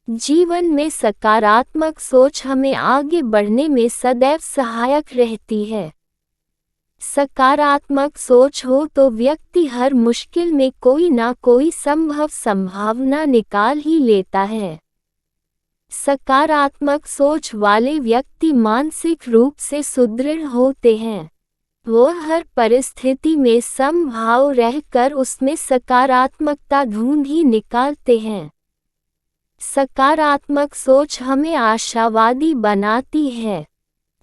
जीवन में सकारात्मक सोच हमें आगे बढ़ने में सदैव सहायक रहती है। सकारात्मक सोच हो तो व्यक्ति हर मुश्किल में कोई ना कोई संभावना निकाल ही लेता है। सकारात्मक सोच वाले व्यक्ति मानसिक रूप से सुदृढ़ होते हैं। वो हर परिस्थिति में समभाव रहकर उसमें सकारात्मकता ढूंढ ही निकालते हैं। सकारात्मक सोच हमें आशावादी बनाती है।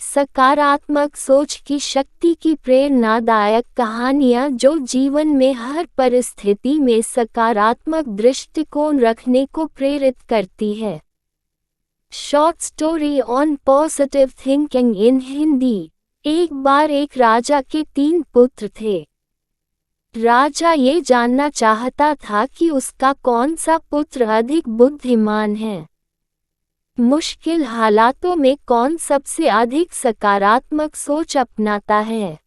सकारात्मक सोच की शक्ति की प्रेरणादायक कहानियाँ जो जीवन में हर परिस्थिति में सकारात्मक दृष्टिकोण रखने को प्रेरित करती है। Short story on positive thinking in Hindi. एक बार एक राजा के 3 पुत्र थे। राजा ये जानना चाहता था कि उसका कौन सा पुत्र अधिक बुद्धिमान है। मुश्किल हालातों में कौन सबसे अधिक सकारात्मक सोच अपनाता है।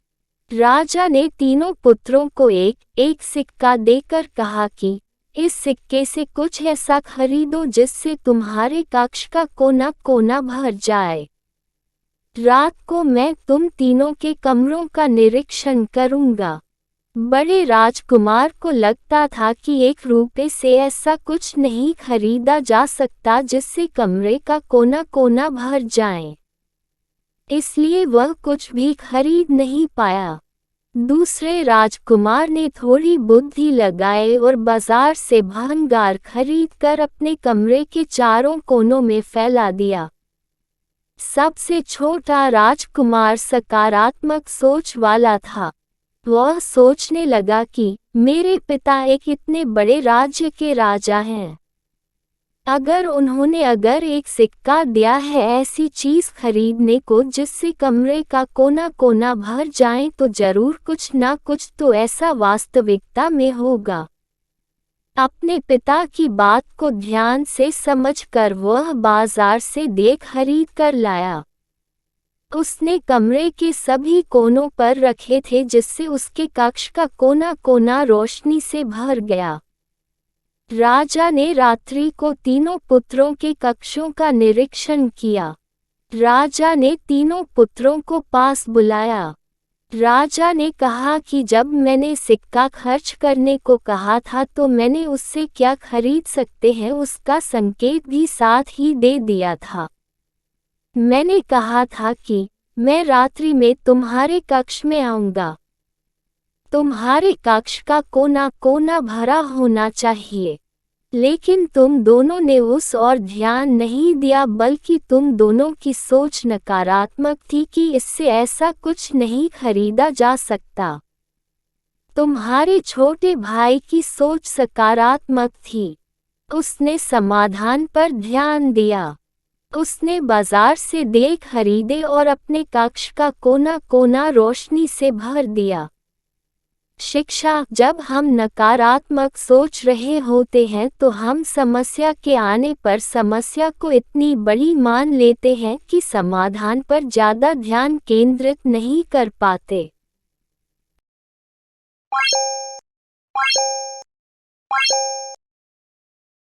राजा ने तीनों पुत्रों को एक एक सिक्का देकर कहा कि इस सिक्के से कुछ ऐसा खरीदो जिससे तुम्हारे कक्ष का कोना कोना भर जाए। रात को मैं तुम तीनों के कमरों का निरीक्षण करूंगा। बड़े राजकुमार को लगता था कि 1 रुपए से ऐसा कुछ नहीं खरीदा जा सकता जिससे कमरे का कोना कोना भर जाए, इसलिए वह कुछ भी खरीद नहीं पाया। दूसरे राजकुमार ने थोड़ी बुद्धि लगाई और बाजार से भंगार खरीदकर अपने कमरे के चारों कोनों में फैला दिया। सबसे छोटा राजकुमार सकारात्मक सोच वाला था। वह सोचने लगा कि मेरे पिता एक इतने बड़े राज्य के राजा हैं। अगर एक सिक्का दिया है ऐसी चीज खरीदने को जिससे कमरे का कोना कोना भर जाए तो जरूर कुछ ना कुछ तो ऐसा वास्तविकता में होगा। अपने पिता की बात को ध्यान से समझकर वह बाजार से देख खरीद कर लाया। उसने कमरे के सभी कोनों पर रखे थे जिससे उसके कक्ष का कोना कोना रोशनी से भर गया। राजा ने रात्रि को तीनों पुत्रों के कक्षों का निरीक्षण किया। राजा ने तीनों पुत्रों को पास बुलाया। राजा ने कहा कि जब मैंने सिक्का खर्च करने को कहा था तो मैंने उससे क्या खरीद सकते हैं उसका संकेत भी साथ ही दे दिया था। मैंने कहा था कि मैं रात्रि में तुम्हारे कक्ष में आऊंगा। तुम्हारे कक्ष का कोना कोना भरा होना चाहिए। लेकिन तुम दोनों ने उस ओर ध्यान नहीं दिया बल्कि तुम दोनों की सोच नकारात्मक थी कि इससे ऐसा कुछ नहीं खरीदा जा सकता। तुम्हारे छोटे भाई की सोच सकारात्मक थी। उसने समाधान पर ध्यान दिया। उसने बाजार से देख खरीदे और अपने कक्ष का कोना कोना रोशनी से भर दिया। शिक्षा। जब हम नकारात्मक सोच रहे होते हैं तो हम समस्या के आने पर समस्या को इतनी बड़ी मान लेते हैं कि समाधान पर ज़्यादा ध्यान केंद्रित नहीं कर पाते।